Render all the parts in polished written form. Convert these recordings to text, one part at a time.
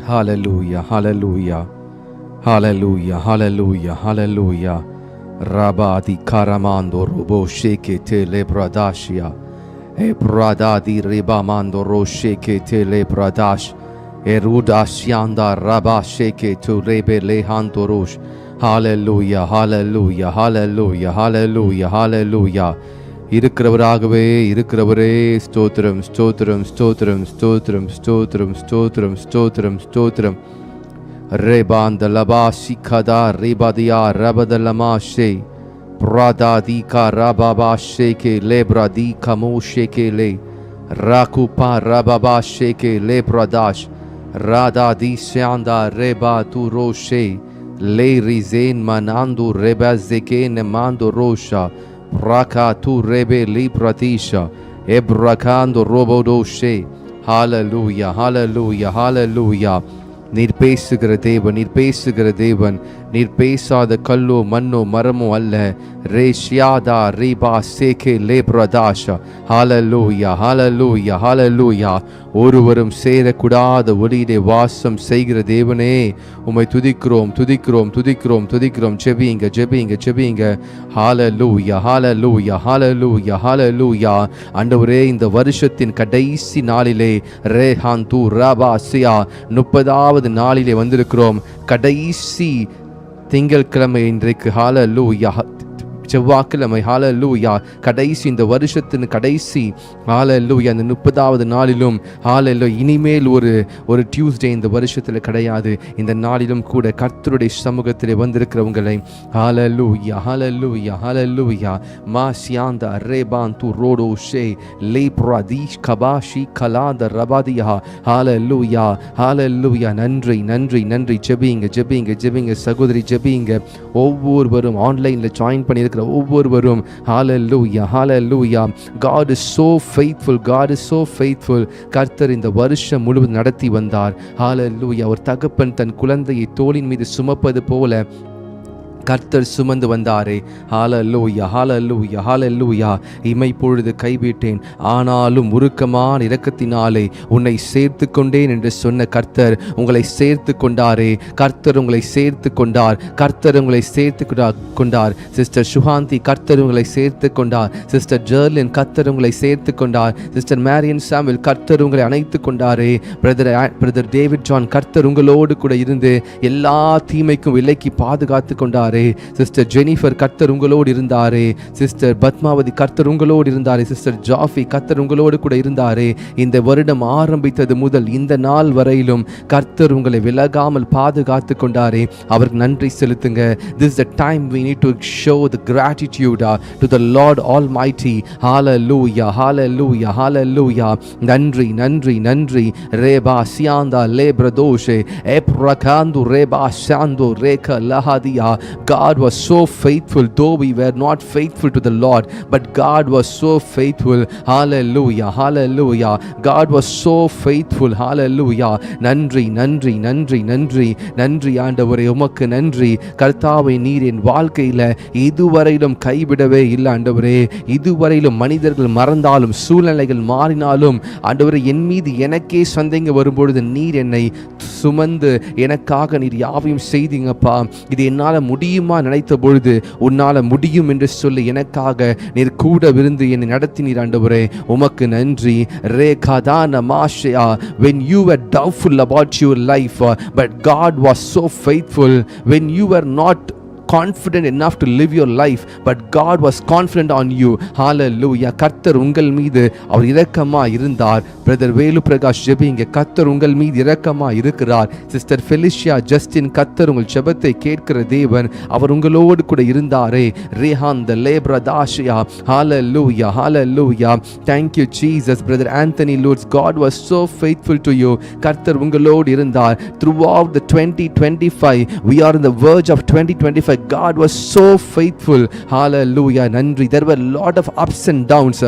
Hallelujah, hallelujah, hallelujah, hallelujah, hallelujah. Rabadi karamando robo sheke te lebradashia. Ebradadi ribamando ro sheke te lebradash. Erudashianda rabba sheke to rebe lehandorosh. Hallelujah, hallelujah, hallelujah, hallelujah, hallelujah. இருக்கிறவராகவே இருக்கிறவரே ஸ்தோத்திரம் ஸ்தோத்திரம் ஸ்தோத்திரம் ஸ்தோத்திரம் ஸ்தோத்திரம் ஸ்தோத்திரம் ஸ்தோத்திரம் ஸ்தோத்திரம். ரேபாந்த லபா சிகதா ரேபாதியா ரபதலமா ஷே பிராதாதிகா ரபாபா ஷேகே லேப்ராதி கமோ ஷேகே லே ராகுபா ரபாபா ஷேகே லேப்ராதாஷ் ராதாதி ஷாந்தா ரேபா து ரோஷே லே ரிசேன் மனாந்து ரேபா ஜெகே நமாந்து ரோஷா Raka tu rebe libratisha ebrakando robodoshe. Hallelujah, hallelujah, hallelujah. நீர் பேசுகிற தேவன், நீர் பேசுகிற தேவன், நீர் பேசாத கல்லோ மண்ணோ மரமோ அல்ல. ரேஷியாதா ரீபா சேகே லேப்ரதாஷா. ஹalleluya, hallelujah, hallelujah. ஒருவரும் சேரக்கூடாத ஒளியிலே வாசம் செய்கிற தேவனே உம்மை துதிக்கிறோம் துதிக்கிறோம் துதிக்கிறோம் துதிக்கிறோம். ஜெபிங்க ஜெபிங்க ஜெபிங்க. ஹalleluya, hallelujah, hallelujah, hallelujah. ஆண்டவரே, இந்த வருஷத்தின் கடைசி நாளிலே ரேஹாந்து ரபாசியா 30வது நாளிலே வந்திருக்கிறோம். கடைசி திங்கட்கிழமை இன்றைக்கு. ஹalleluya, செவ்வாய்க்கிழமை. ஹalleluya, கடைசி இந்த வருஷத்தின் கடைசி. ஹalleluya, இந்த 30வது நாளிலும். ஹalleluya, இனிமேல் ஒரு டியூஸ்டே இந்த வருஷத்தில் கிடையாது. இந்த நாளிலும் கூட கர்த்தருடைய சமூகத்திலே வந்திருக்கிறவங்களை ஹalleluya, hallelujah, hallelujah. மாசியாந்த ரேபாந்து ரோடோ ஷே லேப்ராதிஷ் கபாஷி கலாத ரபாதியா. ஹalleluya, hallelujah. நன்றி நன்றி நன்றி. ஜெபிங்க ஜெபிங்க ஜெபிங்க சகோதரி ஜெபிங்க. ஒவ்வொருவரும் ஆன்லைனில் ஜாயின் பண்ணியிருக்கிற ஒவ்வொருவரும் hallelujah, hallelujah. God is so faithful, God is so faithful. கர்த்தர் இந்த வருஷம் முழுவதும் நடத்தி வந்தார். hallelujah. ஒரு தகப்பன் தன் குழந்தையை தோளின் மீது சுமப்பது போல கர்த்தர் சுமந்து வந்தாரே. ஹalleluya, hallelujah, hallelujah. இமை பொழுது கைவிட்டேன், ஆனாலும் உருக்கமான இரக்கத்தினாலே உன்னை சேர்த்து கொண்டேன் என்று சொன்ன கர்த்தர் உங்களை சேர்த்து கொண்டாரே. கர்த்தர் உங்களை சேர்த்து கொண்டார். கர்த்தர் உங்களை சேர்த்து கொண்டார். சிஸ்டர் சுகாந்தி, கர்த்தர் உங்களை சேர்த்து கொண்டார். சிஸ்டர் ஜெர்லின், கர்த்தர் உங்களை சேர்த்து கொண்டார். சிஸ்டர் மேரியன் சாமுவேல், கர்த்தர் உங்களை அணைத்து கொண்டாரே. பிரதர் டேவிட் ஜான், கர்த்தர் உங்களோடு கூட இருந்து எல்லா தீமைக்கும் விலக்கி பாதுகாத்து கொண்டார். சிஸ்டர் ஜெனிஃபர், கர்த்தர் உங்களோடு இருந்தாரே. சிஸ்டர் பத்மாவதி, கர்த்தர் உங்களோடு இருந்தாரே. சிஸ்டர் ஜாஃபி, கர்த்தர் உங்களோடு கூட இருந்தாரே. இந்த வருடம் ஆரம்பித்தது முதல் இந்த நாள் வரையிலும் கர்த்தர் உங்களை விலகாமல் பாதுகாத்து கொண்டாரே. அவருக்கு நன்றி செலுத்துங்க. This is the time we need to show the gratitude to the Lord Almighty. Hallelujah, hallelujah, hallelujah. நன்றி நன்றி நன்றி. ரேபா சியாந்தா லேப்ரதோஷே எப்ரகாந்து ரேபா சாந்து ரேக லஹாதியா. God was so faithful, though we were not faithful to the Lord, but God was so faithful. Hallelujah, hallelujah. God was so faithful. Hallelujah. நன்றி நன்றி நன்றி நன்றி நன்றி ஆண்டவரே, உமக்கு நன்றி. கர்த்தாவே, நீர் என் வாழ்க்கையில் இதுவரையிலும் கைவிடவே இல்லை ஆண்டவரே. இதுவரையிலும் மனிதர்கள் மறந்தாலும் சூழ்நிலைகள் மாறினாலும் ஆண்டவரே, என் மீது எனக்கே சந்தேகம் வரும்பொழுது நீர் என்னை சுமந்து எனக்காக நீர் யாவையும் செய்தீங்கப்பா. இது என்னால் முடியுமா நினைத்த பொழுது உன்னால் முடியும் என்று சொல்லி எனக்காக நீர் கூட விருந்து என்னை நடத்தினீர் ஆண்டவரே, உமக்கு நன்றி. ரேகாதான மாஷயா. when you were doubtful about your life, but God was so faithful. when you were not confident enough to live your life, but God was confident on you. Hallelujah. கர்த்தர் உங்கள் மீது அவர் இரக்கமா இருந்தார். பிரதர் வேலு பிரகாஷ் ஜெபிங்க. கர்த்தர் உங்கள் மீது இரக்கமா இருக்கிறார். சிஸ்டர் ஃபெலிஷியா ஜஸ்டின், கர்த்தர் உங்கள் ஜெபத்தை கேட்கிற தேவன், அவர் உங்களோடு கூட இருந்தாரே. ரேஹான் த லேப்ரதாஷியா. Hallelujah, hallelujah. Thank you Jesus. Brother Anthony Lutz, God was so faithful to you. கர்த்தர் உங்களோடு இருந்தார். Throughout the 2025, we are on the verge of 2025. God was so faithful. Hallelujah. நன்றி. There were a lot of ups and downs.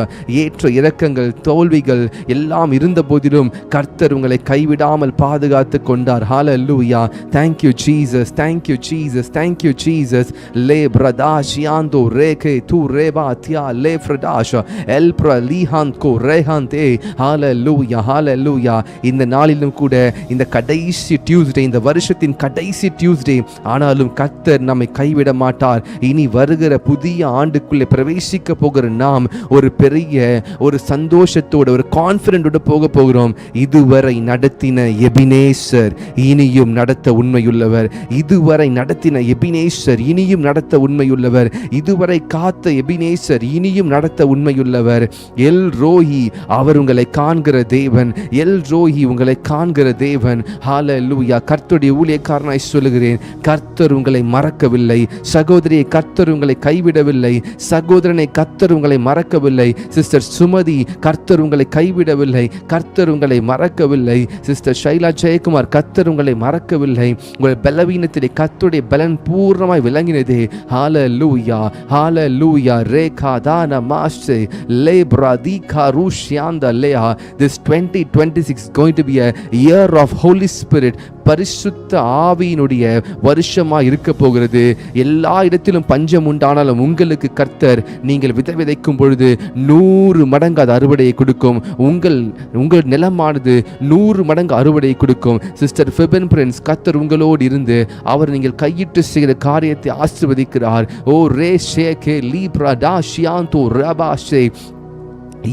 ஏற்ற இறக்கங்கள், தோல்விகள் எல்லாம் இருந்த போதிலும் கர்த்தர் உங்களை கைவிடாமல் பாதுகாத்து கொண்டார். Hallelujah. Thank you Jesus. Thank you Jesus. Thank you Jesus. Le bradashiando reke tu reba tia le fradash elpra lihanko rehante. Hallelujah. Hallelujah. இந்த நாளிலும் கூட இந்த கடைசி டியூஸ்டே, இந்த வருஷத்தின் கடைசி டியூஸ்டே, ஆனாலும் கர்த்தர் நம்மை கைவிட மாட்டார். இனி வருகிற புதிய ஆண்டுக்குள்ளே பிரவேசிக்க போகிற நாம் ஒரு பெரிய ஒரு சந்தோஷத்தோட, ஒரு கான்ஃபிடென்ட்டோட போக போகிறோம். இதுவரை நடத்தின எபினேசர் இனியும் நடத்த உண்மையுள்ளவர். இதுவரை நடத்தின எபினேசர் இனியும் நடத்த உண்மையுள்ளவர். இதுவரை காத்த எபினேசர் இனியும் நடத்த உண்மையுள்ளவர். எல் ரோஹி, அவர் உங்களை காண்கிற தேவன். எல் ரோஹி, உங்களை காண்கிற தேவன். ஹalleluya. கர்த்தருடைய ஊழியக்காரனாய் சொல்லுகிறேன், கர்த்தர் உங்களை மறக்கவில்லை. சகோதரியை, கர்த்தர் உங்களை கைவிடவில்லை. சகோதரனை, கர்த்தர் உங்களை மறக்கவில்லை. சிஸ்டர் சுமதி, கர்த்தர் உங்களை கைவிடவில்லை. கர்த்தர் உங்களை மறக்கவில்லை. சிஸ்டர் ஷைலா ஜெயக்குமார், கர்த்தர் உங்களை மறக்கவில்லை. உங்கள் பலவீனத்திலே கர்த்தருடைய பலன் பூர்ணமாய் விளங்கினதே. ஹalleluya. ஹalleluya. ரேகா தான மாஸ்டே லே Prathika ரூஷியாந்த லேஹா. This 2026 is going to be a year of Holy Spirit. பரிசுத்த ஆவியினுடைய வருஷமாக இருக்க போகிறது. எல்லா இடத்திலும் பஞ்சம் உண்டானாலும் உங்களுக்கு கர்த்தர் நீங்கள் விதைக்கும் பொழுது 100 மடங்கு அது அறுவடையை கொடுக்கும். உங்கள் நிலமானது 100 மடங்கு அறுவடையை கொடுக்கும். சிஸ்டர் ஃபெபன் பிரின்ஸ், கர்த்தர் உங்களோடு இருந்து அவர் நீங்கள் கையிட்டு செய்கிற காரியத்தை ஆசீர்வதிக்கிறார். ஓ ரே ஷேகே லீப்ரா டா ஷியாந்தோ ரபாஷே.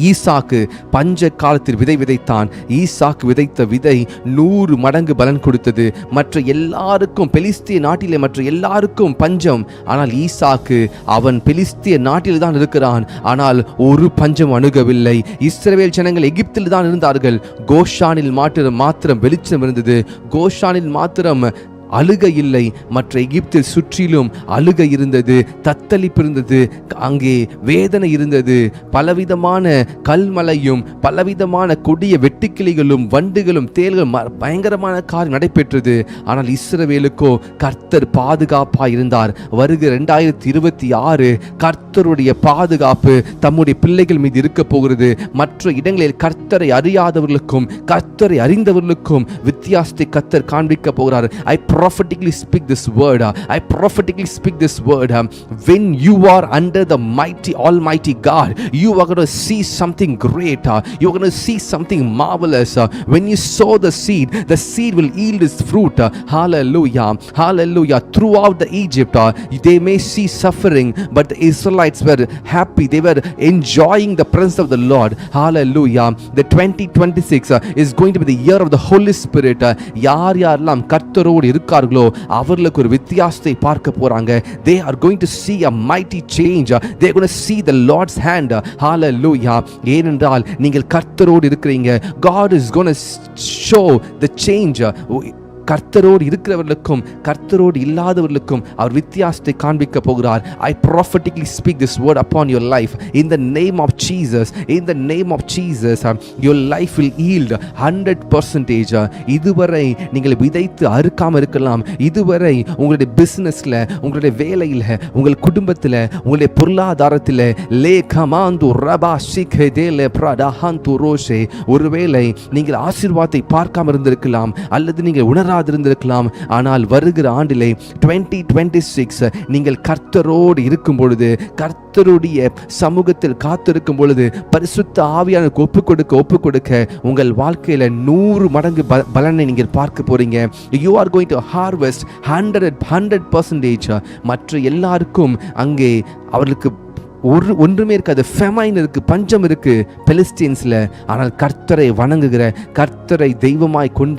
ஈசாக்கு பஞ்ச காலத்தில் விதை விதைத்தான். ஈசாக்கு விதைத்த விதை 100 மடங்கு பலன் கொடுத்தது. மற்ற எல்லாருக்கும், பெலிஸ்திய நாட்டிலே மற்ற எல்லாருக்கும் பஞ்சம். ஆனால் ஈசாக்கு, அவன் பெலிஸ்திய நாட்டில் தான் இருக்கிறான், ஆனால் ஒரு பஞ்சம் அணுகவில்லை. இஸ்ரவேல் ஜனங்கள் எகிப்தில் தான் இருந்தார்கள். கோஷானில் மாத்திரம் வெளிச்சம் இருந்தது. கோஷானில் மாத்திரம் அழுகை இல்லை. மற்ற எகிப்தில் சுற்றிலும் அழுகை இருந்தது, தத்தளிப்பு இருந்தது, அங்கே வேதனை இருந்தது. பலவிதமான கல்மலையும் பலவிதமான கொடிய வெட்டுக்கிளிகளும் வண்டுகளும் தேள்களும் பயங்கரமான காரியம் நடைபெற்றது. ஆனால் இஸ்ரவேலுக்கோ கர்த்தர் பாதுகாப்பாக இருந்தார். வருகிற 2026 கர்த்தருடைய பாதுகாப்பு தம்முடைய பிள்ளைகள் மீது இருக்க போகிறது. மற்ற இடங்களில் கர்த்தரை அறியாதவர்களுக்கும் கர்த்தரை அறிந்தவர்களுக்கும் வித்தியாசத்தை கர்த்தர் காண்பிக்க போகிறார். prophetically speak this word. I prophetically speak this word. When you are under the mighty almighty God, you are going to see something great. You are going to see something marvelous. When you sow the seed will yield its fruit. Hallelujah. Hallelujah. Throughout the Egypt, they may see suffering, but the Israelites were happy. They were enjoying the presence of the Lord. Hallelujah. The 2026 is going to be the year of the Holy Spirit. யாரெல்லாம் கர்த்தரோடு இருக்கார்களோ அவர்களுக்கு ஒரு வித்தியாசத்தை பார்க்க போறாங்க. They are going to see a mighty change. They are going to see the Lord's hand. Hallelujah. ஏனென்றால் நீங்கள் கர்த்தரோடு இருக்கிறீங்க. God is going to show the change. கர்த்தரோடு இருக்கிறவர்களுக்கும் கர்த்தரோடு இல்லாதவர்களுக்கும் அவர் வித்தியாசத்தை காண்பிக்க போகிறார். I prophetically speak this word upon your life in the name of Jesus. In the name of Jesus, your life will yield 100%. இதுவரை நீங்கள் விதைத்து அறுக்காம இருக்கலாம். இதுவரை உங்களுடைய பிசினஸ்ல, உங்களுடைய வேலையில், உங்கள் குடும்பத்தில், உங்களுடைய பொருளாதாரத்தில் லே கமாந்து ரபா சிகேதேலே பிரடாஹந்து ரோஷே, ஒருவேளை நீங்கள் ஆசீர்வாதத்தை பார்க்காம இருந்திருக்கலாம் அல்லது நீங்கள் உணராது இருந்திருக்கலாம். ஆனால் வருகிற ஆண்டிலே 2026 நீங்கள் கர்த்தரோடு இருக்கும் பொழுது, கர்த்தருடைய சமூகத்தில் காத்திருக்கும் பொழுது, பரிசுத்த ஆவியானவருக்கு ஒப்பு கொடுக்க உங்கள் வாழ்க்கையில 100 மடங்கு பலனை நீங்கள் பார்க்க போறீங்க. You are going to harvest 100%. மற்ற எல்லாருக்கும் அங்கே அவர்களுக்கு ஒன்றுமே இருக்காது. ஃபெமைன் இருக்கு, பஞ்சம் இருக்கு பெலிஸ்தீன்ஸ்ல. ஆனால் கர்த்தரை வணங்குகிற, கர்த்தரை தெய்வமாய் கொண்ட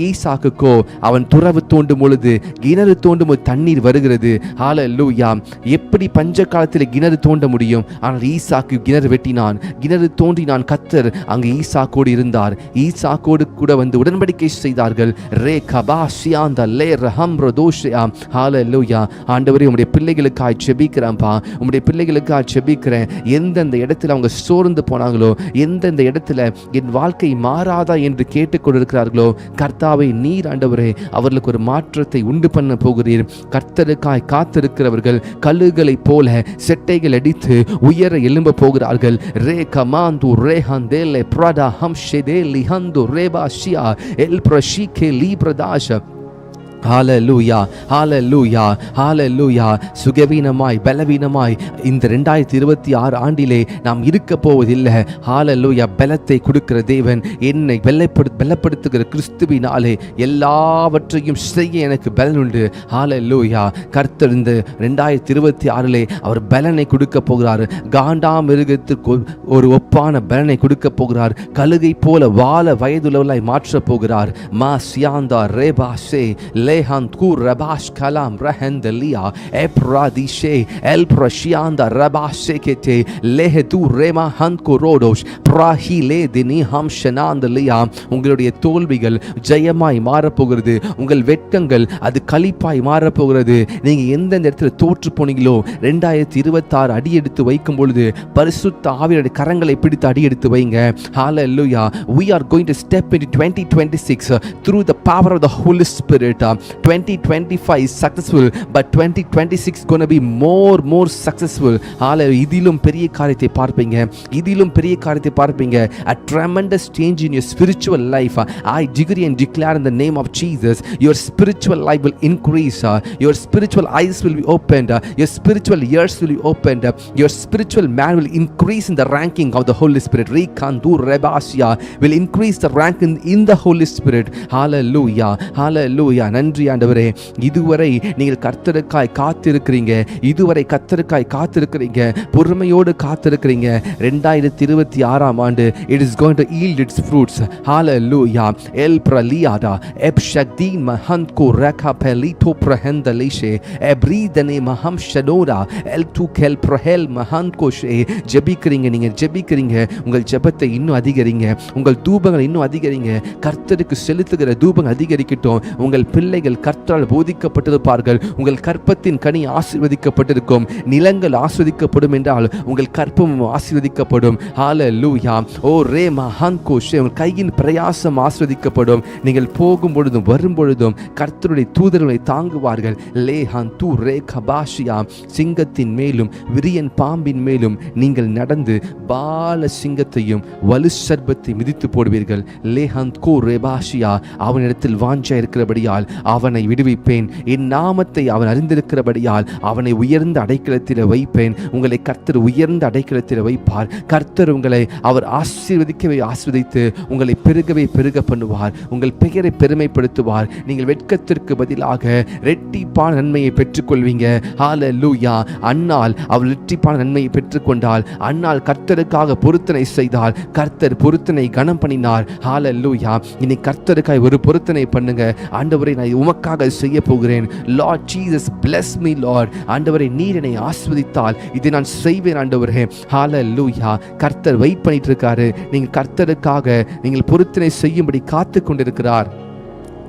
ஈசாக்குக்கோ அவன் துறவு தோண்டும் பொழுது, கிணறு தோண்டும் போது தண்ணீர் வருகிறது. ஹல்லேலூயா. எப்படி பஞ்ச காலத்தில் கிணறு தோண்ட முடியும்? ஆனால் ஈசாக்கு கிணறு வெட்டினான், கிணறு தோன்றினான். கர்த்தர் அங்கு ஈசாக்கோடு இருந்தார். ஈசாக்கோடு கூட வந்து உடன்படிக்கை செய்தார்கள். ரே கபாஷியாந்த லே ரஹம் ரதோஷியா. ஹல்லேலூயா. ஆண்டவரே, உம்முடைய பிள்ளைகளுக்காய் ஜெபிக்கிறேன்ப்பா. உம்முடைய பிள்ளைகளுக்கு பிள்ளைகளுக்காக ஜெபிக்கிறேன். எந்தெந்த இடத்துல அவங்க சோர்ந்து போனாங்களோ, எந்தெந்த இடத்துல என் வாழ்க்கை மாறாதா என்று கேட்டுக்கொண்டிருக்கிறார்களோ, கர்த்தாவை நீர் ஆண்டவரே அவர்களுக்கு ஒரு மாற்றத்தை உண்டு பண்ண போகிறீர். கர்த்தருக்காய் காத்திருக்கிறவர்கள் கல்லுகளைப் போல செட்டைகள் அடித்து உயர எழும்ப போகிறார்கள். ரே கமாந்து ரேஹந்தேலே பிரடா ஹம்ஷெதே லிஹந்து ரேபாஷியா எல் பிரஷிகே லீப்ரதாஷ. ஹalleluya ஹalleluya ஹalleluya. சுகவீனமாய் பலவீனமாய் இந்த 2026 ஆண்டிலே நாம் இருக்க போவதில்லை. ஹalleluya. பலத்தை கொடுக்கிற தேவன், என்னை பலப்படுத்துகிற கிறிஸ்துவினாலே எல்லாவற்றையும் செய்ய எனக்கு பலன் உண்டு. ஹalleluya. கர்த்தர் இந்த 2026 அவர் பலனை கொடுக்க போகிறார். காண்டாமிருகத்திற்கு ஒரு ஒப்பான பலனை கொடுக்க போகிறார். கழுகை போல வாழ வயதுள்ளவர்களாய் மாற்ற போகிறார். மா சியாந்தா ரேபாஷே Lehantur rabash kalam rahendelia epradishe el prashianda rabashekete lehetu rema hanko rodosh prahile dini ham shenandelia. உங்களுடைய தோல்விகள் ஜெயமாய் மாறப்போகிறது. உங்கள் வெட்கங்கள் அது களிப்பாய் மாறப்போகிறது. நீங்க எந்தெந்த இடத்துல தோற்று போனீங்களோ 2026 அடி எடுத்து வைக்கும் பொழுது பரிசுத்த ஆவியுடைய கரங்களை பிடித்து அடி எடுத்து வைங்க. Hallelujah. We are going to step into 2026 through the power of the Holy Spirit. 2025 is successful, but 2026 is going to be more successful. Hallelujah. இதிலும் பெரிய காரியத்தை பார்ப்பீங்க. இதிலும் பெரிய காரியத்தை பார்ப்பீங்க. A tremendous change in your spiritual life. I decree and declare in the name of Jesus, your spiritual life will increase. Your spiritual eyes will be opened. Your spiritual ears will be opened. Your spiritual man will increase in the ranking of the Holy Spirit. Rikandu Rebasia will increase the rank in the Holy Spirit. Hallelujah. Hallelujah. நன்றி ஆண்டவரே. இதுவரை நீங்கள் கர்த்தருக்காய் காத்திருக்கிறீங்க. இதுவரை கர்த்தருக்காய் காத்திருக்கிறீங்க. பொறுமையோடு காத்திருக்கிறீங்க. 2026 ஆண்டு it is going to yield its fruits. Hallelujah. El praliada ebshagdin mahanko raka pelito prahendalishe ebridane maham shadoda el tu kel prohel mahanko she. ஜெபிக்கிறீங்க. நீங்க ஜெபிக்கிறீங்க. உங்கள் ஜெபத்தை இன்னும் அதிகரிங்க. உங்கள் தூபங்களை இன்னும் அதிகரிங்க. கர்த்தருக்கு செலுத்துகிற தூபங்கள் அதிகரிக்கட்டும். உங்கள் பிள்ளைகள் கர்த்தரால் போதிக்கப்பட்டிருப்பார்கள். உங்கள் கற்பத்தின் கனி ஆசீர்வதிக்கப்பட்டிருக்கும். நிலங்கள் ஆசீர்வதிக்கப்படும் என்றால் உங்கள் கற்பமும் ஆசீர்வதிக்கப்படும். ஹalleluya. ஓ ரே மஹான்கோஷே, உங்கள் கையின் பிரயாசம் ஆசீர்வதிக்கப்படும். நீங்கள் போகும் பொழுதும் வரும் பொழுதும் கர்த்தருடைய தூதர்களை தாங்குவார்கள். லேஹான் தூ ரே கபாஷியா. சிங்கத்தின் மேலும் விரியன் பாம்பின் மேலும் நீங்கள் நடந்து பால சிங்கத்தையும் வலு சர்பத்தை மிதித்து போடுவீர்கள். லேஹான் கோ ரேபாஷியா. அவனிடத்தில் வாஞ்சா இருக்கிறபடியால் அவனை விடுவிப்பேன். என் நாமத்தை அவன் அறிந்திருக்கிறபடியால் அவனை உயர்ந்த அடைக்கலத்தில் வைப்பேன். உங்களை கர்த்தர் உயர்ந்த அடைக்கலத்தில் வைப்பார். கர்த்தர் உங்களை அவர் ஆசீர்வதிக்கவே ஆசீர்வதித்து உங்களை பெருகவே பெருக பண்ணுவார். உங்கள் பெயரை பெருமைப்படுத்துவார். நீங்கள் வெட்கத்திற்கு பதிலாக இரட்டிப்பான நன்மையை பெற்றுக்கொள்வீங்க. ஹalleluya. அன்னாள் அவள் இரட்டிப்பான நன்மையை பெற்றுக்கொண்டாள். அன்னாள் கர்த்தருக்காக பொருத்தனை செய்தால் கர்த்தர் பொருத்தனை கனம் பண்ணினார். ஹalleluya. இனி கர்த்தருக்காய் ஒரு பொருத்தனை பண்ணுங்க. ஆண்டவரே, நான் உமக்காக செய்ய போகிறேன். Lord Jesus bless me Lord. ஆண்டவரே, நீர் என்னை ஆசீர்வதித்தால் இதை நான் செய்வேன் ஆண்டவரே. ஹalleluya. கர்த்தர் வெயிட் பண்ணிட்டு இருக்காரு. நீங்க கர்த்தருக்காக நீங்கள் பொருத்தனை செய்யும்படி காத்து கொண்டிருக்கிறார்.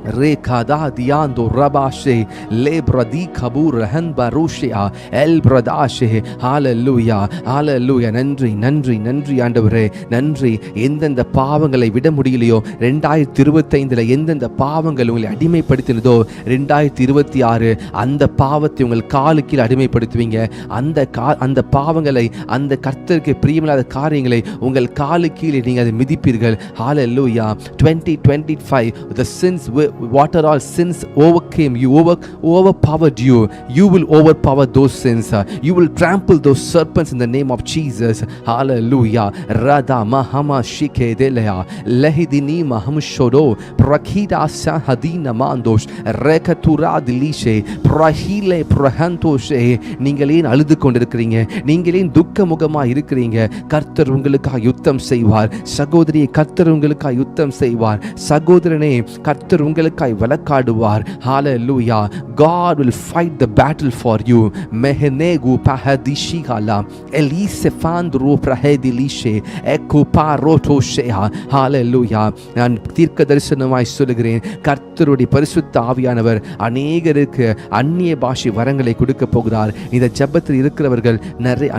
Rekada diando rabashe lebradi kabur han barushia el bradashe. Hallelujah. Hallelujah. நன்றி நன்றி நன்றி ஆண்டவரே, நன்றி. எந்தெந்த பாவங்களை விட முடியலையோ 2025 எந்தெந்த பாவங்கள் உங்களை அடிமைப்படுத்தினதோ 2026 அந்த பாவத்தை உங்கள் காலுக்கு அடிமைப்படுத்துவீங்க. அந்த பாவங்களை, அந்த கர்த்தருக்கு பிரியமில்லாத காரியங்களை உங்கள் காலுக்கு கீழே நீங்கள் அதை மிதிப்பீர்கள். Hallelujah. 2025 the sins what are all sins overcame you, overpowered you. You will overpower those sins. You will trample those serpents in the name of Jesus. Hallelujah. Rada mahama shike delaya lehidini maham shodo prakida sahadina mandosh rekatura dilishe prahile prahantoshe. நீங்களே அழுது கொண்டிருக்கிறீங்க. நீங்களே துக்க முகமாக இருக்கிறீங்க. கர்த்தர் உங்களுக்காக யுத்தம் செய்வார். சகோதரியை, கர்த்தர் உங்களுக்காக யுத்தம் செய்வார். சகோதரனே, கர்த்தர் உங்களை உங்களுக்காய் வழக்காடுவார். ஹalleluya. God will fight the battle for you. Mehenegu pahadishigala elisefandro prahedilishe ekuparotoshea. ஹalleluya. நான் தீர்க்க தரிசனமாய் சொல்லுகிறேன், கர்த்தருடைய பரிசுத்த ஆவியானவர் அநேகருக்கு அந்நிய பாஷை வரங்களை கொடுக்க போகிறார். இந்த ஜெபத்தில் இருக்கிறவர்கள்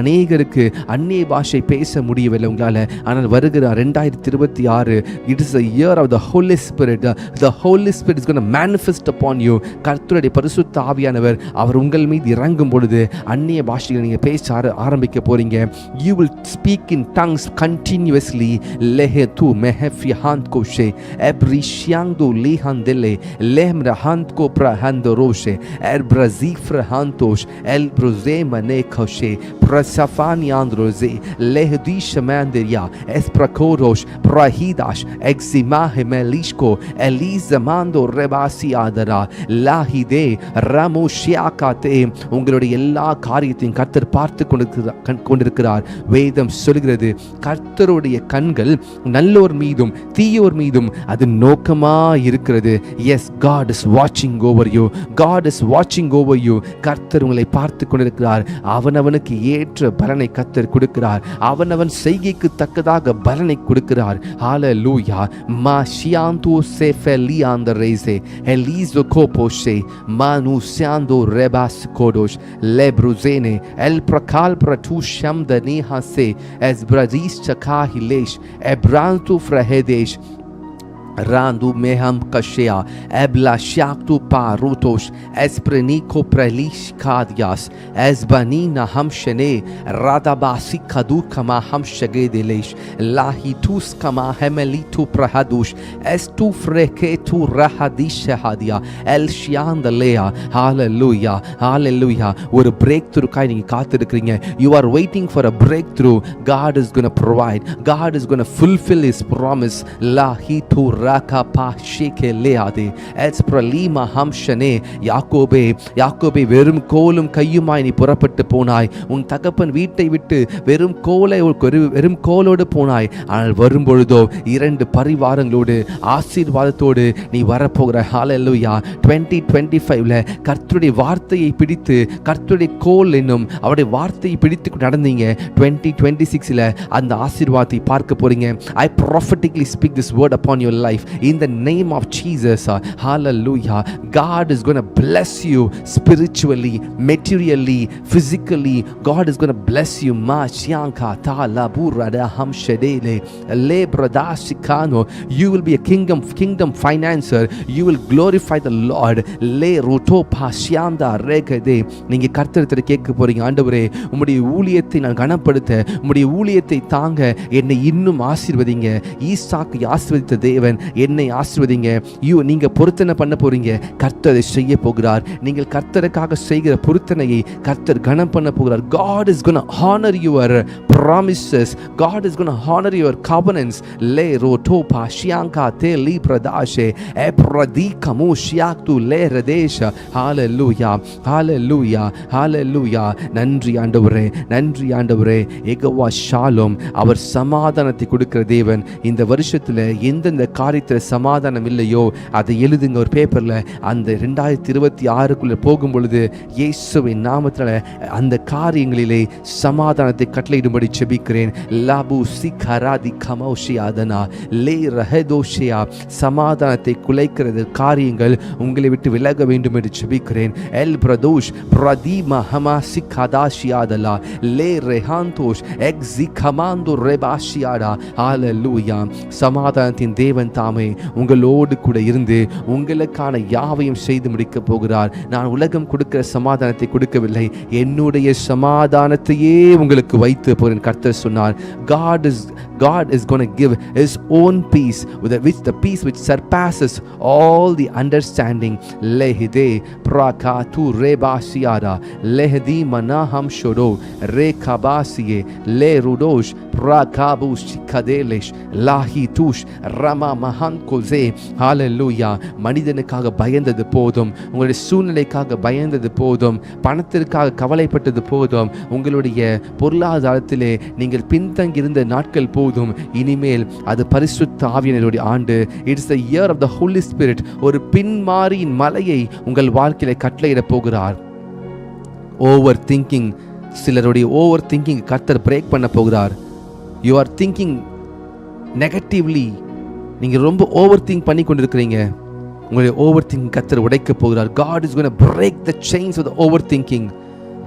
அநேகருக்கு அந்நிய பாஷை பேச முடியவில்லை உங்களால். ஆனால் வருகிற 2026 it is a year of the Holy Spirit. The Holy Spirit is going to manifest upon you. கர்த்தருடைய பரிசுத்த ஆவியானவர் அவர் உங்கள் மீது இறங்கும் பொழுது அந்நிய பாஷைகளை நீங்க பேச ஆரம்பிக்க போறீங்க. You will speak in tongues continuously. lehetu mehfiant koshe ebrishiando lihandele lemrahant ko prahandoroshe erbrazifrahantosh elbrozemane koshe prasafani androze lehdishamanderia esprakoros prahidash eximahmelishko elizamando rebasi adara lahide ramoshiakate. உங்களுடைய எல்லா காரியத்தையும் கர்த்தர் பார்த்து கொண்டிருக்கிறார். வேதம் சொல்கிறது, கர்த்தருடைய கண்கள் நல்லோர் மீதும் தீயோர் மீதும் அது நோக்கமா இருக்கிறது. Yes, God is watching over you. God is watching over you. கர்த்தர் உங்களை பார்த்து கொண்டிருக்கிறார். அவனவனுக்கு ஏற்ற பலனை கர்த்தர் கொடுக்கிறார். அவனவன் செய்கைக்கு தக்கதாக பலனை கொடுக்கிறார். ஹalleluya. மாஷியாந்தோ செஃபெலியாந்த ரேசே எலிசோ கோபோஷே மானுசியாந்தோ ரெபாஸ் kodosh lebruzene el prakal pratusham danihase es bradis chakahilesh ebrantu frahedesh Randu meham kashea ebla shaktu parutosh espreniko prelish kadias esbanina hamshene radabasi kadu kama hamshagedelesh lahitus kama hemelitu prahadush estu freketu rahadish hadia el shiandalea. Hallelujah, hallelujah. ஒரு breakthrough காய் நீங்க காத்திருக்கிறீங்க. You are waiting for a breakthrough. God is going to provide. God is going to fulfill his promise. Lahitu யாக்கோபே வெறும் கோலும் கையுமாய் நீ புறப்பட்டு போனாய். உன் தகப்பன் வீட்டை விட்டு வெறும் கோலோடு போனாய். ஆனால் வரும்பொழுதோ 2 பரிவாரங்களோடு ஆசீர்வாதத்தோடு நீ வரப்போகிற. ஹalleluya. 2025ல கர்த்தருடைய வார்த்தையை பிடித்து, கர்த்தருடைய கோல் என்னும் அவருடைய வார்த்தையை பிடித்து நடந்தீங்க. 2026ல அந்த ஆசீர்வாதத்தை பார்க்க போறீங்க. I prophetically speak this word upon your life in the name of Jesus. Hallelujah. God is going to bless you spiritually, materially, physically. God is going to bless you. Ma shanka ta la burada hamshedele le bradasikano. You will be a kingdom financer. You will glorify the Lord. Le roto pashyanda regade. நீங்க கர்த்தரிடத்தில் கேட்க போறீங்க, ஆண்டவரே உம்முடைய ஊழியத்தை நான் கனப்படுத்த, உம்முடைய ஊழியத்தை தாங்க என்னை இன்னும் ஆசீர்வதிங்க. ஈசாக்கு ஆசீர்வதித்த தேவன் என்னை ஆசீர்வதிங்க. நீங்க பொருத்தனை பண்ண போறீங்க, கர்த்தர் செய்ய போகிறார். நீங்கள் கர்த்தருக்காக செய்கிற பொருத்தனையை கர்த்தர் கனம் பண்ண போகிறார். God is going to honor your promises. God is going to honor your covenants. Le roto pashianka te li pradashe epradikamu shiaktu le radesha. Hallelujah, hallelujah, hallelujah. நன்றி ஆண்டவரே, நன்றி ஆண்டவரே. யெகோவா ஷாலோம், அவர் சமாதானத்தை கொடுக்கிற தேவன். இந்த வருஷத்துல எந்தெந்த காரியத்தில் சமாதானம் இல்லையோ அதை எழுதுங்க ஒரு பேப்பர்ல. அந்த 2026க்குள்ள போகும் பொழுது இயேசுவின் நாமத்தில் அந்த காரியங்களிலே சமாதானத்தை கட்டளையிடும்படி ஜெபிக்கிறேன். லாபு சிகராதி கமௌஷியாதனா லே ரஹதோஷியா. சமாதானத்தை குலைக்கிறது காரியங்கள் உங்களை விட்டு விலக வேண்டும் என்று ஜெபிக்கிறேன். எல் பிரதோஷ் பிரதீமா ஹமா சிகதாஷியாதலா லே ரெஹாந்தோஷ் எக்ஸி கமாந்தோ ரெபாஷியாடா. ஹalleluya. சமாதானத்தின் தேவன் தாமே உங்களோடு கூட இருந்து உங்களுக்கான யாவையும் செய்து முடிக்க போகிறார். நான் உலகம் கொடுக்கிற சமாதானத்தை கொடுக்கவில்லை, என்னுடைய சமாதானத்தையே உங்களுக்கு வைத்து போகிறேன் கர்த்தர் சொன்னார். God is going to give his own peace, which the peace which surpasses all the understanding. Lehide prakatu rebasiara lehdi manaham shodo rekabasiye le rudosh prakabush kadelesh lahitush rama mahan koze. Hallelujah. மனிதனுக்காக பயந்தது போதும், உங்களுடைய சூழ்நிலைக்காக பயந்தது போதும், பணத்திற்காக கவலைப்பட்டது போதும், உங்களுடைய பொருளாதாரத்திலே நீங்கள் பின்தங்கியிருந்த நாட்கள் போதும். போதும், இனிமேல் அது பரிசுத்த ஆவியானவருடைய ஆண்டு. It's the year of the holy spirit. ஒரு பின்மாரியின் மலையை உங்கள் வாழ்க்கையில கட்டளையிட போகிறார். ஓவர் திங்கிங், சிலருடைய ஓவர் திங்கிங் கர்த்தர் பிரேக் பண்ண போகிறார். யூ ஆர் திங்கிங் நெகட்டிவ்லி, நீங்கள் ரொம்ப ஓவர் திங்க் பண்ணி கொண்டிருக்கிறீங்க. உங்களுடைய ஓவர் திங்கிங் கர்த்தர் உடைக்க போகிறார். God is going to break the chains of the overthinking.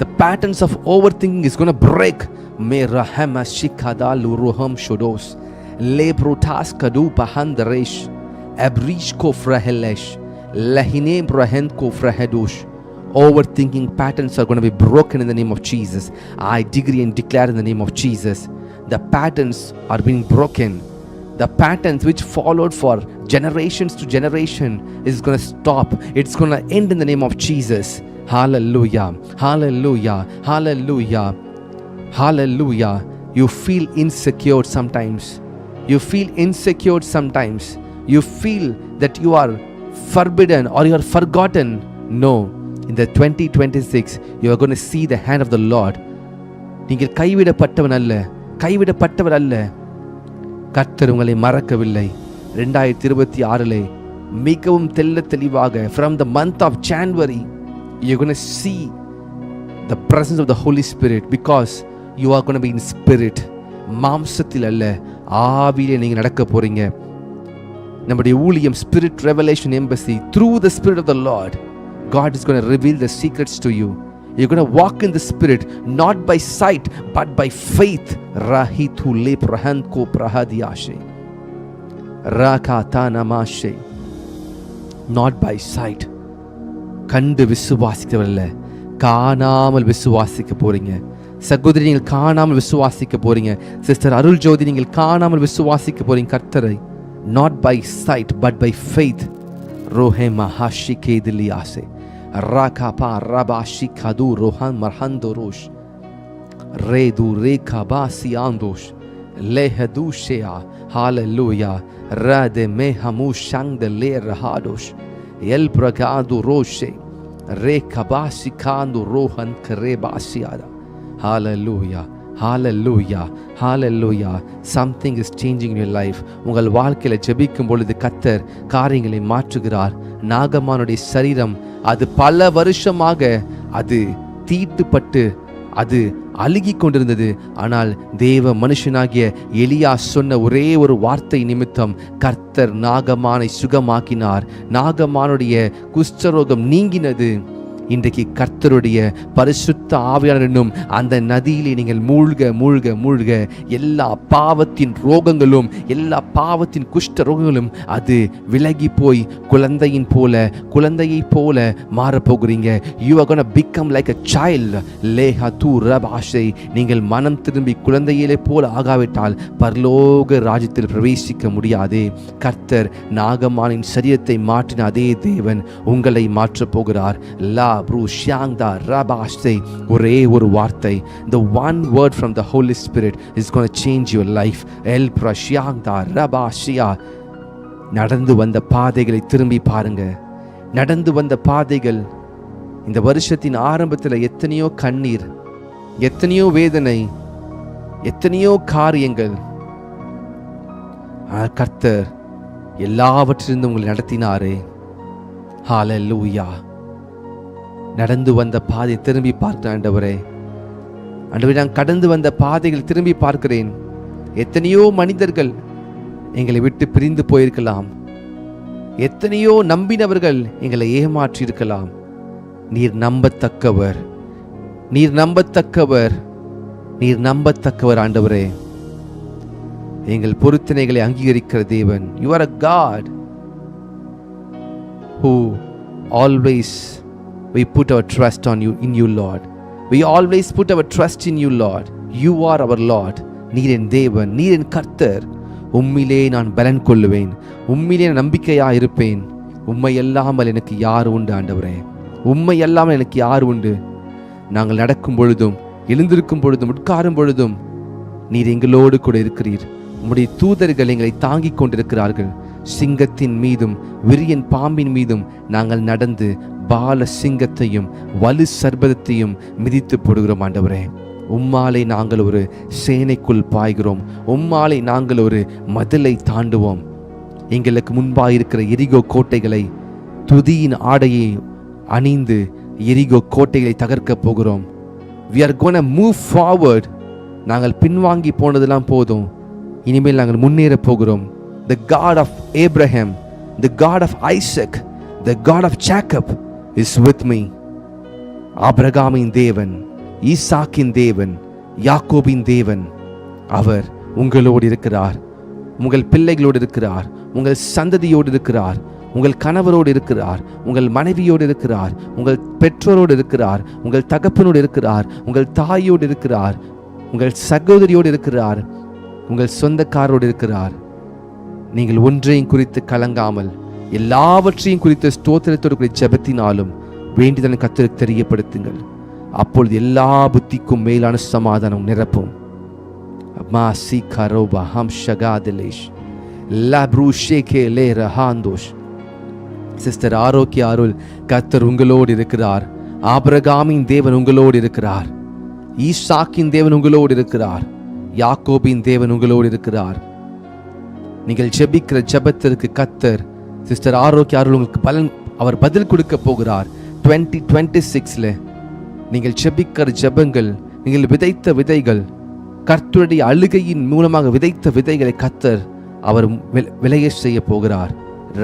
The patterns of overthinking is going to break. Me rahama shikada luruham shodos lebrotas kadu pahandaresh abrish ko frahelesh lahine brahen ko frahedush. Overthinking patterns are going to be broken in the name of Jesus. I decree and declare in the name of Jesus, the patterns are being broken. The patterns which followed for generations to generation is going to stop. It's going to end in the name of Jesus. Hallelujah, hallelujah, hallelujah, hallelujah. You feel insecure sometimes. You feel insecure sometimes. You feel that you are forbidden or you are forgotten. No, in the 2026 you are going to see the hand of the Lord. நீங்கள் கைவிடப்பட்டவன் அல்ல, கைவிடப்பட்டவர் அல்ல. கர்த்தர் உங்களை மறக்கவில்லை. 2026 மிகவும் தெளிவாக from the month of January you're going to see the presence of the Holy Spirit, because you are going to be in spirit. மாம்சத்தில் அல்ல, ஆவியிலே நீங்க நடக்க போறீங்க. நம்முடைய ஊழியம் Spirit Revelation Embassy, through the Spirit of the Lord, God is going to reveal the secrets to you. You're going to walk in the Spirit, not by sight but by faith. Rahitu leprahanko prahadiashe rakatana mashe. Not by sight. கண்டு விசுவாசிக்கவில்லை, காணாமல் விசுவாசிக்க போறீங்க. சகோதரி, நீங்கள் காணாமல் விசுவாசிக்க போறீங்க. Sister அருள் ஜோதி, நீங்கள் காணாமல் விசுவாசிக்க போறீங்க கர்த்தரை. Not by sight but by faith. Rohema hashikeidiliase rakapa rabashi kadu rohan marhandorosh redu rekabasi andosh lehadushea. Hallelujah. Rade mehamu shang de le rahadosh el bragadu roshe rekabasi kandu rohan karebasiada. Hallelujah, hallelujah, hallelujah. Something is changing in your life. உங்கள் வாழ்க்கையில ஜெபிக்கும் பொழுது கர்த்தர் காரியங்களை மாற்றுகிறார். நாகமானுடைய சரீரம் அது பல வருஷமாக அது தீட்டுப்பட்டு அது அழுகி கொண்டிருந்தது. ஆனால் தேவ மனுஷனாகிய எலியா சொன்ன ஒரே ஒரு வார்த்தை நிமித்தம் கர்த்தர் நாகமானை சுகமாக்கினார். நாகமானுடைய குஷ்டரோகம் நீங்கினது. இன்றைக்கு கர்த்தருடைய பரிசுத்த ஆவியானவர் என்னும் அந்த நதியிலே நீங்கள் மூழ்க மூழ்க மூழ்க எல்லா பாவத்தின் ரோகங்களும் எல்லா பாவத்தின் குஷ்ட ரோகங்களும் அது விலகி போய் குழந்தையை போல மாறப்போகிறீங்க. You are going to become like a child. லேஹது ரபாஷை. நீங்கள் மனம் திரும்பி குழந்தையிலே போல ஆகாவிட்டால் பரலோக ராஜ்யத்தில் பிரவேசிக்க முடியாதே. கர்த்தர் நாகமானின் சரீரத்தை மாற்றின அதே தேவன் உங்களை மாற்றப் போகிறார். லா ப்ரூஷியாங்தா ரபாஷை. ஒரே ஒரு வார்த்தை, the one word from the Holy Spirit is going to change your life. எல் ப்ரஷியாங்தா ரபாஷியா. நடந்து வந்த பாதைகளை திரும்பி பாருங்க. நடந்து வந்த பாதைகள், இந்த வருஷத்தின் ஆரம்பத்தில் எத்தனையோ கண்ணீர், எத்தனையோ வேதனை, எத்தனையோ காரியங்கள். கர்த்தர் எல்லாவற்றிலிருந்து உங்களை நடத்தினாரே. ஹல்லேலூயா. நடந்து வந்த பாதை திரும்பி பார்க்கிறேன் ஆண்டவரே. ஆண்டவரே, நான் கடந்து வந்த பாதைகள் திரும்பி பார்க்கிறேன். எத்தனையோ மனிதர்கள் எங்களை விட்டு பிரிந்து போயிருக்கலாம். எத்தனையோ நம்பினவர்கள் எங்களை ஏமாற்றி இருக்கலாம். நீர் நம்பத்தக்கவர், நீர் நம்பத்தக்கவர், நீர் நம்பத்தக்கவர் ஆண்டவரே. எங்கள் பொருத்தனைகளை அங்கீகரிக்கிற தேவன். You are a God who always we put our trust on you, in you Lord. We always put our trust in you Lord. You are our Lord. நீர் என் தேவன், நீர் என் கர்த்தர். உம்மிலே நான் பலன் கொள்ளுவேன், உம்மிலே நம்பிக்கையா இருப்பேன். உம்மை அல்லாமல் எனக்கு யார் உண்டு ஆண்டவரே? உம்மை அல்லாமல் எனக்கு யார் உண்டு? நாங்கள் நடக்கும் பொழுதும் எழுந்திருக்கும் பொழுதும் உட்காரும் பொழுதும் நீர் எங்களோடு கூட இருக்கிறீர். உம்முடைய தூதர்கள் எங்களை தாங்கிக் கொண்டிருக்கிறார்கள். சிங்கத்தின் மீதும் விரியன் பாம்பின் மீதும் நாங்கள் நடந்து பால சிங்கத்தையும் வலு சர்பத்தையும் மிதித்து போடுகிறோம் ஆண்டவரே. உம்மாலே நாங்கள் ஒரு சேனைக்குள் பாய்கிறோம், உம்மாலே நாங்கள் ஒரு மதிலை தாண்டுவோம். எங்களுக்கு முன்பாக இருக்கிற எரிகோ கோட்டைகளை துதியின் ஆடையை அணிந்து எரிகோ கோட்டைகளை தகர்க்க போகிறோம். We are gonna move forward. நாங்கள் பின்வாங்கி போனதெல்லாம் போதும், இனிமேல் நாங்கள் முன்னேற போகிறோம். The God of Abraham, the God of Isaac, the God of Jacob is with me. ஆபிரகாமின் தேவன், ஈசாக்கின் தேவன், யாக்கோபின் தேவன், அவர் உங்களோடு இருக்கிறார். உங்கள் பிள்ளைகளோடு இருக்கிறார், உங்கள் சந்ததியோடு இருக்கிறார், உங்கள் கணவரோடு இருக்கிறார், உங்கள் மனைவியோடு இருக்கிறார், உங்கள் பெற்றோரோடு இருக்கிறார், உங்கள் தகப்பனோடு இருக்கிறார், உங்கள் தாயோடு இருக்கிறார், உங்கள் சகோதரியோடு இருக்கிறார், உங்கள் சொந்தக்காரோடு இருக்கிறார். நீங்கள் ஒன்றையும் குறித்து கலங்காமல் எல்லாவற்றையும் குறித்த ஸ்தோத்திரத்தோடு ஜெபத்தினாலும் வேண்டியதனை கர்த்தருக்கு தெரியப்படுத்துங்கள். அப்பொழுது எல்லா புத்திக்கும் மேலான சமாதானம் நிரப்பும். மாசி கரோபா ஹம் ஷகாதலேஷ் லப்ரூஷேகே லே ரஹாந்தோஷ். சிஸ்டர் ஆரோக்கிய அருள், கர்த்தர் உங்களோடு இருக்கிறார். ஆபிரகாமின் தேவன் உங்களோடு இருக்கிறார், ஈசாக்கின் தேவன் உங்களோடு இருக்கிறார், யாக்கோபின் தேவன் உங்களோடு இருக்கிறார். நீங்கள் ஜெபிக்கிற ஜெபத்திற்கு கர்த்தர் சிஸ்டர் ஆரோக்கிய அருள் உங்களுக்கு அவர் பதில் கொடுக்க போகிறார். 2026 நீங்கள் ஜெபிக்கிற ஜெபங்கள், நீங்கள் விதைத்த விதைகள், கர்த்தருடைய அழுகையின் மூலமாக விதைத்த விதைகளை கர்த்தர் அவர் விளைய செய்ய போகிறார்.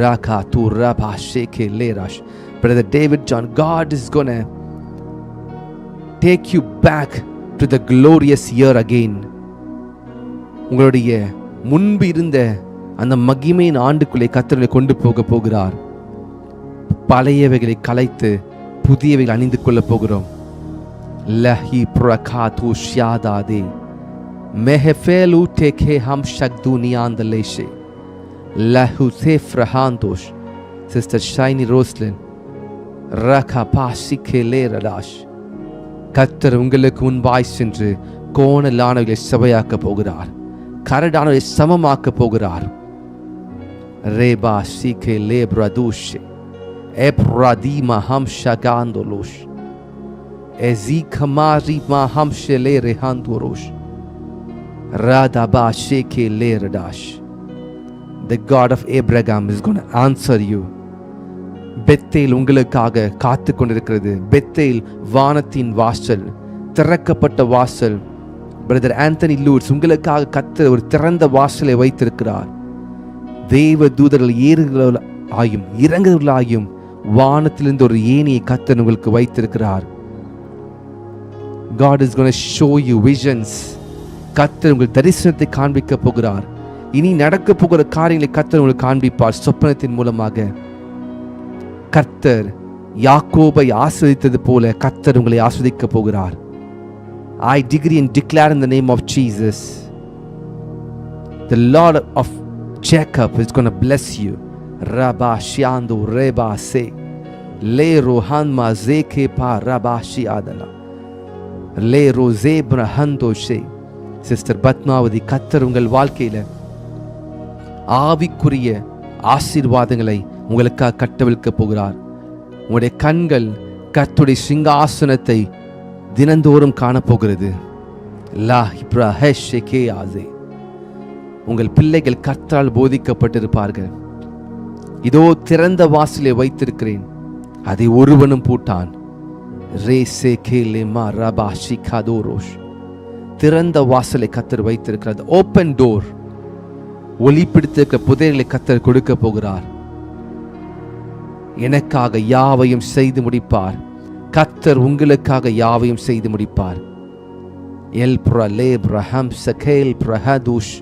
Raka tu raba sheke lerash. Brother David John, God is gonna take you back to the glorious year again. உங்களுடைய முன்பு இருந்த அந்த மகிமையின் ஆண்டுக்குள்ளே கர்த்தரை கொண்டு போக போகிறார். பழையவைகளை கலைத்து புதியவைகளை அணிந்து கொள்ள போகிறோம். லஹி பிரகாத்து ஷியாதாதே மெஹஃபேலு டேகே ஹம் ஷக்துனியாந்தலேஷே லஹு சேஃப்ரஹாந்தோஷ். சிஸ்டர் ஷைனி ரோஸ்லின் ரகா பாசிகே லேரடாஷ். கர்த்தர் உங்களுக்கு முன்பாய் சென்று கோணலானவர்களை சபையாக்க போகிறார், கரடானவர்களை சமமாக்க போகிறார். ரேபா சிகே லேப்ரதுஷே எப்ராதிமா ஹம் ஷகாந்தோலோஷ் எஸிகமாரிமா ஹம் ஷெலே ரெஹாந்தோரோஷ் ராதபா ஷேகே லேரடாஷ். The God of Abraham is going to answer you. Bethel உங்களுக்காக காத்து கொண்டிருக்கிறது. பெத்தேல் வானத்தின் வாசல், திறக்கப்பட்ட வாசல். பிரதர் ஆந்தனி லூட்ஸ், உங்களுக்காக கர்த்தர் ஒரு திறந்த வாசலை வைத்திருக்கிறார். தேவ தூதர்கள் ஏறுகளாயும் இறங்குகளாயும் வானத்திலிருந்து ஒரு ஏணியை கர்த்தர் உங்களுக்கு வைத்திருக்கிறார். God is going to show you visions. கர்த்தர் உங்கள் தரிசனத்தை காண்பிக்க போகிறார். இனி நடக்க போகிற காரியங்களை கர்த்தர் உங்களுக்கு காண்பிப்பார். சொப்பனத்தின் மூலமாக கர்த்தர் யாக்கோபை ஆஸ்வதித்தது போல கர்த்தர் உங்களை ஆஸ்வதிக்க போகிறார். I decree and declare in the name of Jesus, the Lord of Jacob is going to bless you. Rabba shiando reba se le rohanma zeke pa rabba shiadala le rozebra hando she. Sister Padmavati, கர்த்தர் உங்கள் வாழ்க்கையில ஆவிக்குரிய ஆசீர்வாதங்களை உங்களுக்காக கட்டவிழ்க்க போகிறார். உங்களுடைய கண்கள் கர்த்தருடைய சிங்காசனத்தை தினந்தோறும் காணப்போகிறது. உங்கள் பிள்ளைகள் கர்த்தரால் போதிக்கப்பட்டிருப்பார்கள். இதோ திறந்த வாசலை வைத்திருக்கிறேன், அதை ஒருவனும் பூட்டான். திறந்த வாசலை கர்த்தர் வைத்திருக்கிறது. Open door. ஒளி பிடித்திருக்கிற புதையலை கர்த்தர் கொடுக்க போகிறார். எனக்காக யாவையும் செய்து முடிப்பார். கர்த்தர் உங்களுக்காக யாவையும் செய்து முடிப்பார். எல் பிரலே பிரஹம் சகேல் பிரஹதுஷ்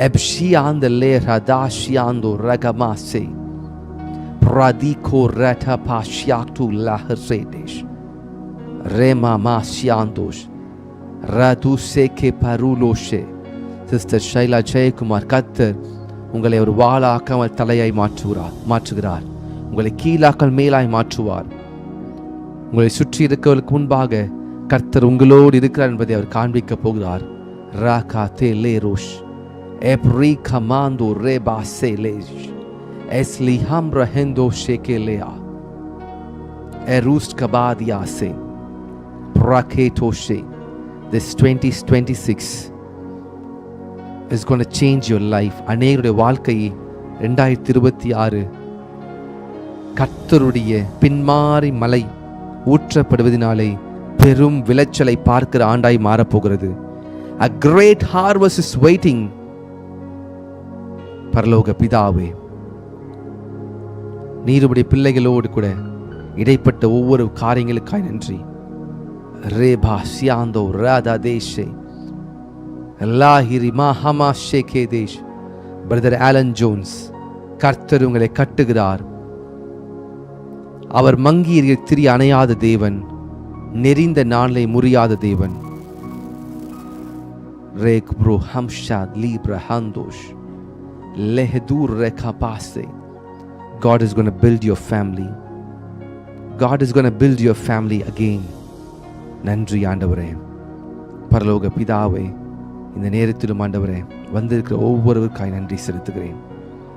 எப்ஷியாந்த லே ரதாஷியாந்தோ ரகமாசே பிரதிகோ ரத பாஷ்யாக்டு லஹர்சேதேஷ் ரேமா மாஷ்யாந்தோஷ் ரதுசேகே பருலோஷே. சிஸ்டர் ஷைலா ஜெயக்குமார், கர்த்தர் உங்களை ஒரு வாளாக்காமல் தலையாய் மாற்றுகிறார். உங்களை கீழாக்கால் மேலாய் மாற்றுவார். உங்களை சுற்றி இருக்கவர்களுக்கு முன்பாக கர்த்தர் உங்களோடு இருக்கிறார் என்பதை அவர் காண்பிக்க போகிறார். ராகா தே லேரோஷ் எப்ரி கமாந்தோ ரேபா சேலேஷ் எஸ்லி ஹம்ர ஹெந்தோ ஷேகேலேயா எரூஸ்ட் கபாதியாசே பிரகேட்டோஷே this 2026 is going to change your life. அநேகருடைய வாழ்க்கை 2026 கர்த்தருடைய பின்மாறி மலை ஊற்றப்படுவதனாலே பெரும் விளைச்சலை பார்க்கிற ஆண்டாய் மாறப்போகிறது. A great harvest is waiting. பரலோக பிதாவே, நீருடைய பிள்ளைகளோடு கூட இடைப்பட்ட ஒவ்வொரு காரியங்களுக்காய் நன்றி. ரேபா சியாந்தோ ராதா தேஷே லாஹிரி மஹமா ஷேகே தேஷ். பிரதர் ஆலன் ஜோன்ஸ், கர்த்தர் உங்களை கட்டுகிறார். அவர் மங்கிய திரி அணையாத தேவன், நெறிந்த நாளை முறியாத தேவன். ரேக் ப்ரோ ஹம்ஷாத் லீப்ர ஹந்தோஷ் லெஹதூர் ரேகா பாசே. God is going to build your family. God is going to build your family again. நன்றி ஆண்டவரே. பரலோக பிதாவே, இந்த நேரத்திலும் ஆண்டவரே வந்திருக்கிற ஒவ்வொருவருக்காய் நன்றி செலுத்துகிறேன்.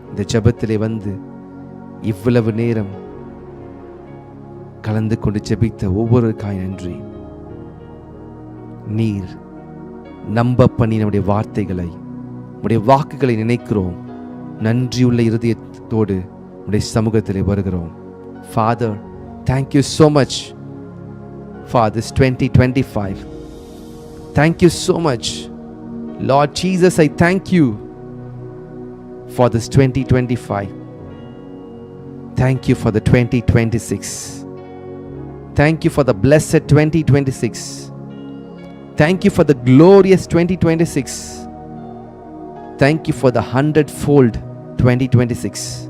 இந்த ஜெபத்திலே வந்து இவ்வளவு நேரம் கலந்து கொண்டு ஜெபித்த ஒவ்வொருவருக்காய் நன்றி. நீர் நம்ப பண்ணி நம்முடைய வார்த்தைகளை, நம்முடைய வாக்குகளை நினைக்கிறோம். நன்றியுள்ள இருதயத்தோடு உடைய சமூகத்திலே வருகிறோம். Father, thank you so much for this 2025. Thank you so much. Lord Jesus, I thank you for this 2025. Thank you for the 2026. Thank you for the blessed 2026. Thank you for the glorious 2026. Thank you for the 100-fold 2026.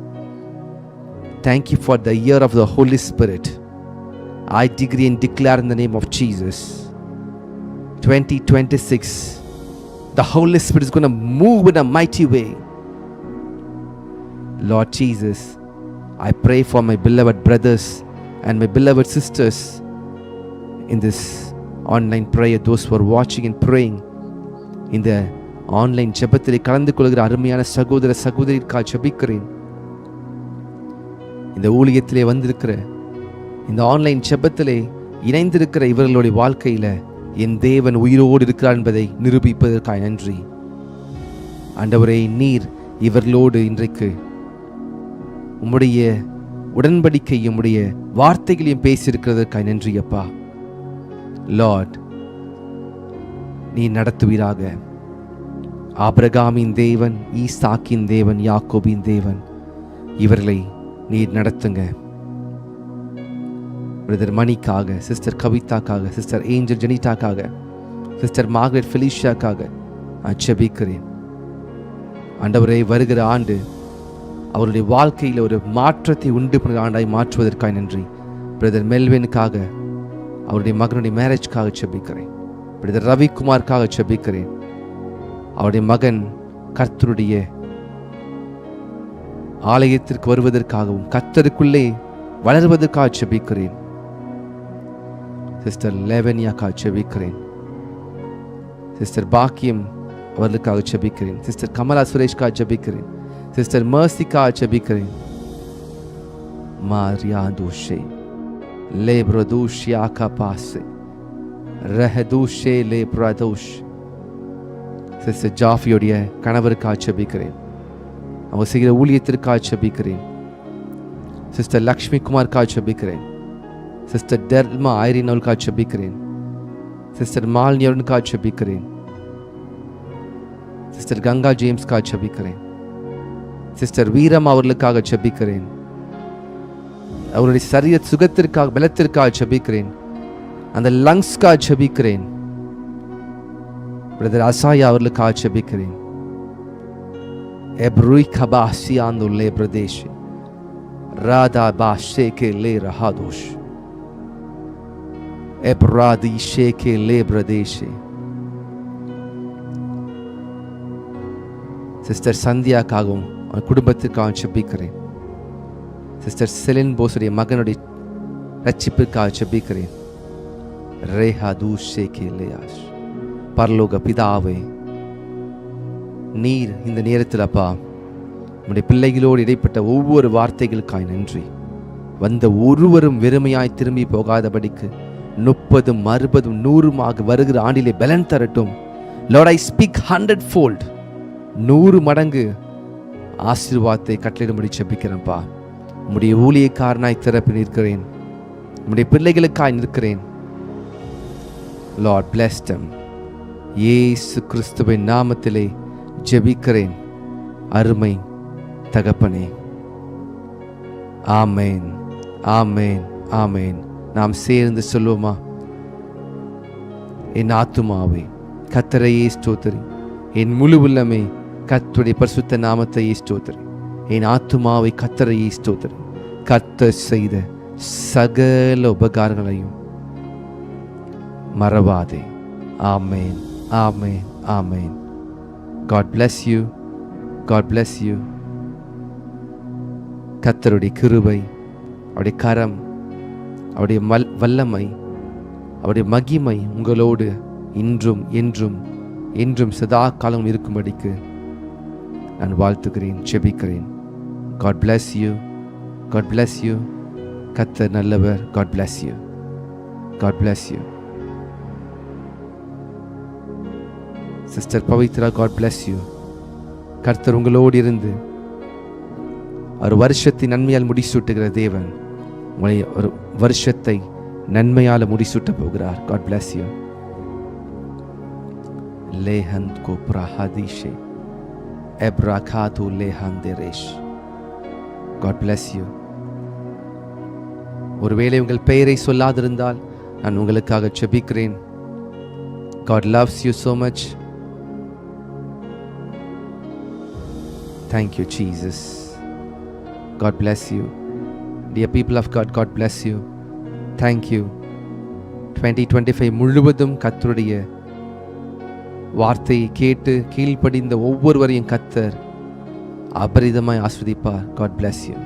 Thank you for the year of the Holy Spirit. I decree and declare in the name of Jesus, 2026, the Holy Spirit is going to move in a mighty way. Lord Jesus, I pray for my beloved brothers and my beloved sisters in this online prayer, those who are watching and praying in the online ஜெபத்திலே கலந்து கொள்கிற அருமையான சகோதர சகோதரிக்காக ஜெபிக்கிறேன். இந்த ஊழியத்திலே வந்திருக்கிற, இந்த ஆன்லைன் ஜெபத்திலே இணைந்திருக்கிற இவர்களுடைய வாழ்க்கையில என் தேவன் உயிரோடு இருக்கிறார் என்பதை நிரூபிப்பதற்காக நன்றி ஆண்டவரே. நீர் இவர்களோடு இன்றைக்கு உம்முடைய உடன்படிக்கையும் உம்முடைய வார்த்தைகளையும் பேசியிருக்கிறதற்காக நன்றி அப்பா. லார்ட், நீ நடத்துவீராக. ஆபிரகாமின் தேவன், ஈசாக்கின் தேவன், யாக்கோபின் தேவன், இவர்களை நீர் நடத்துங்க. பிரதர் மணிக்காக, சிஸ்டர் கவிதாக்காக, சிஸ்டர் ஏஞ்சல் ஜெனிட்டாக்காக, சிஸ்டர் மார்கரெட் ஃபெலிஷியாக்காக நான் ஜெபிக்கிறேன். ஆண்டவரே, வருகிற ஆண்டு அவருடைய வாழ்க்கையில் ஒரு மாற்றத்தை உண்டு பண்ணுற ஆண்டாய் மாற்றுவதற்காக நன்றி. பிரதர் மெல்வினுக்காக, அவருடைய மகனுடைய மேரேஜ்க்காக ஜெபிக்கிறேன். பிரதர் ரவிக்குமாருக்காக ஜெபிக்கிறேன். அவருடைய மகன் கர்த்தருடைய ஆலயத்திற்கு வருவதற்காகவும் கர்த்தருக்குள்ளே வளர்வதற்காக ஜெபிக்கிறேன். சிஸ்டர் லேவனியாக்காக ஜெபிக்கிறேன். சிஸ்டர் பாக்கியம் அவர்களுக்காக ஜெபிக்கிறேன். சிஸ்டர் கமலா சுரேஷ்காக ஜெபிக்கிறேன். சிஸ்டர் மர்சிக்காக ஜெபிக்கிறேன். மாரியா தூஷே லேப்ரதூஷ்யாக்கா பாசே ரஹதூஷே லேப்ரதூஷ். சிஸ்டர் ஜாஃபியோடைய கணவருக்காக ஜெபிக்கிறேன். அவர் செய்கிற ஊழியத்திற்காக ஜெபிக்கிறேன். சிஸ்டர் லக்ஷ்மி குமார்க்காக ஜெபிக்கிறேன். சிஸ்டர் டெர்மா ஐரின் அவளுக்காக ஜெபிக்கிறேன். சிஸ்டர் மாலினி அவளுக்காக ஜெபிக்கிறேன். சிஸ்டர் கங்கா ஜேம்ஸ்க்காக ஜெபிக்கிறேன். சிஸ்டர் வீரம் அவர்களுக்காக ஜெபிக்கிறேன். அவருடைய சரீர சுகத்திற்காக, பலத்திற்காக ஜெபிக்கிறேன். அந்த லங்ஸ்க்காக ஜெபிக்கிறேன். பிரதர் அசாயா அவர்களுக்காக ஜெபிக்கிறேன். எப்ருய் கபாசியாந்து லே பிரதேஷ் ராதா பாஷேகே லே ரஹாதோஷ் எப்ராதி ஷேகே லே பிரதேஷே. சிஸ்டர் சந்தியாக்காகவும் அவன் குடும்பத்திற்காக ஜெபிக்கிறேன். சிஸ்டர் செலின் போஸுடைய மகனுடைய ரட்சிப்பிற்காக ஜெபிக்கிறேன். ரேஹாது ஷேகே லேயாஷ். பரலோக பிதாவே, நீர் இந்த நேரத்தில் அப்பா நம்முடைய பிள்ளைகளோடு இடைப்பட்ட ஒவ்வொரு வார்த்தைகளுக்காய் நன்றி. வந்த ஒருவரும் வெறுமையாய் திரும்பி போகாதபடிக்கு 30, 60, 100 வருகிற ஆண்டிலே பலன் தரட்டும். Lord, I speak 100-fold, 100 மடங்கு ஆசீர்வாதத்தை கட்டளையிடும்படி ஜெபிக்கிறேன்ப்பா. உம்முடைய ஊழியக்காரனாய் திறப்பி நிற்கிறேன், உம்முடைய பிள்ளைகளுக்காய் நிற்கிறேன். Lord, bless them. இயேசு கிறிஸ்துவின் நாமத்திலே ஜெபிக்கிறேன் அருமை தகப்பனே. ஆமேன், ஆமேன், ஆமேன். நாம் சேர்ந்து சொல்லுவோமா? என் ஆத்துமாவே கர்த்தரையே ஸ்தோத்திரி, என் முழு உள்ளமே கர்த்தருடைய பரிசுத்த நாமத்தையே ஸ்தோத்திரி. என் ஆத்துமாவை கர்த்தரையே ஸ்தோத்திரி, கர்த்தர் செய்த சகல உபகாரங்களையும் மறவாதே. ஆமேன், ஆமேன், ஆமேன். God bless you. God bless you. கர்த்தருடைய கிருபை, அவருடைய கரம், அவருடைய வல்லமை, அவருடைய மகிமை உங்களோடு இன்றும் என்றும் என்றும் சதா காலம் இருக்கும்படிக்கு நான் வாழ்த்துகிறேன், ஜெபிக்கிறேன். God bless you. God bless you. கர்த்தர் நல்லவர். God bless you. God bless you. Sister Pavithra, God bless you. கர்த்தர் உங்களோடு இருந்து ஒரு வருஷத்தை நன்மையால் முடிசூட்டுகிற தேவன் உங்களை ஒரு வருஷத்தை நன்மையால் முடிசூட்ட போகிறார். God bless you. லேஹந்த் கோப்ரா ஹதீஷே எப்ராகாது லேஹந்தேரேஷ். God bless you. ஒருவேளை உங்கள் பெயரை சொல்லாதிருந்தால் நான் உங்களுக்காக ஜெபிக்கிறேன். God loves you so much. Thank you, Jesus. God bless you. Dear people of God, God bless you. Thank you. 2025 முழுவதும் கர்த்தருடைய வார்த்தையை கேட்டு கீழ்ப்படிந்த ஒவ்வொருவரையும் கர்த்தர் அபரிதமாய் ஆசீர்வதிப்பார். God bless you.